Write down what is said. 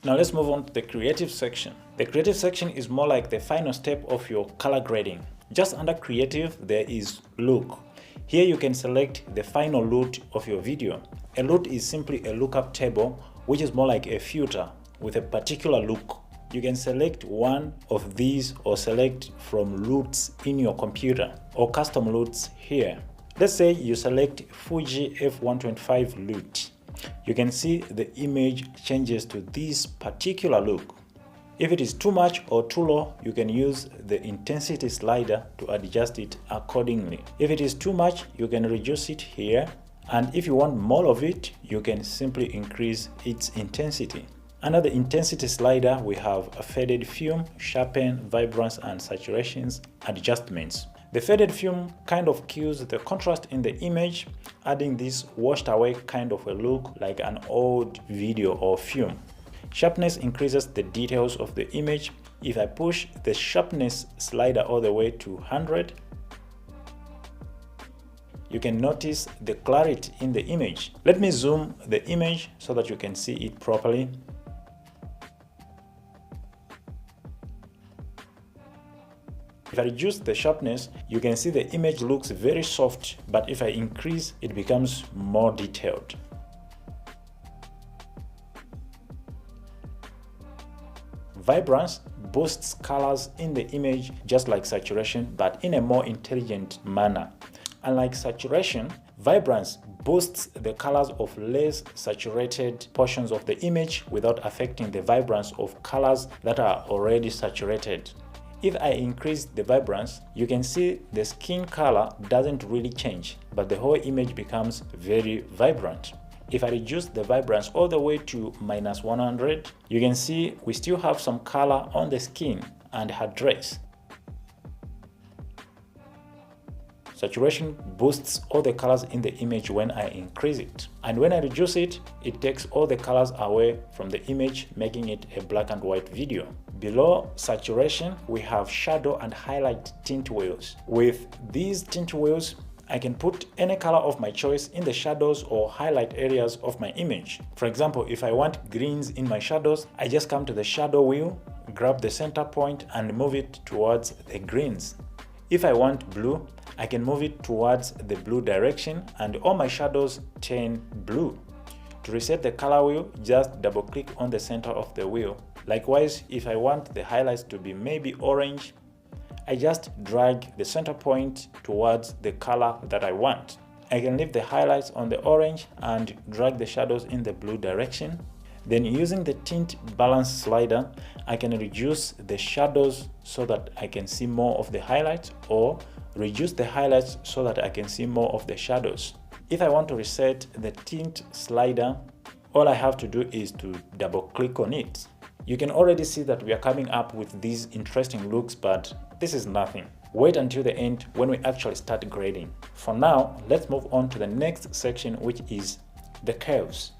Now let's move on to the creative section. The creative section is more like the final step of your color grading. Just under creative, there is look. Here you can select the final LUT of your video. A LUT is simply a lookup table, which is more like a filter with a particular look. You can select one of these or select from LUTs in your computer or custom LUTs here. Let's say you select Fuji F125 LUT. You can see the image changes to this particular look. If it is too much or too low, you can use the intensity slider to adjust it accordingly. If it is too much, you can reduce it here. And if you want more of it, you can simply increase its intensity. Under the intensity slider, we have a faded film, sharpen, vibrance, and saturations adjustments. The faded film kind of kills the contrast in the image, adding this washed away kind of a look like an old video or film. Sharpness increases the details of the image. If I push the sharpness slider all the way to 100, you can notice the clarity in the image. Let me zoom the image so that you can see it properly. If I reduce the sharpness, you can see the image looks very soft, but if I increase, it becomes more detailed. Vibrance boosts colors in the image just like saturation, but in a more intelligent manner. Unlike saturation, vibrance boosts the colors of less saturated portions of the image without affecting the vibrance of colors that are already saturated. If I increase the vibrance, you can see the skin color doesn't really change, but the whole image becomes very vibrant. If I reduce the vibrance all the way to -100, you can see we still have some color on the skin and her dress. Saturation boosts all the colors in the image when I increase it. And when I reduce it, it takes all the colors away from the image, making it a black and white video. Below saturation, we have shadow and highlight tint wheels. With these tint wheels, I can put any color of my choice in the shadows or highlight areas of my image. For example, if I want greens in my shadows, I just come to the shadow wheel, grab the center point and move it towards the greens. If I want blue, I can move it towards the blue direction and all my shadows turn blue. To reset the color wheel, just double click on the center of the wheel. Likewise, if I want the highlights to be maybe orange, I just drag the center point towards the color that I want. I can leave the highlights on the orange and drag the shadows in the blue direction. Then using the tint balance slider, I can reduce the shadows so that I can see more of the highlights, or reduce the highlights so that I can see more of the shadows. If I want to reset the tint slider, all I have to do is to double click on it. You can already see that we are coming up with these interesting looks, but this is nothing. Wait until the end when we actually start grading. For now, let's move on to the next section, which is the curves.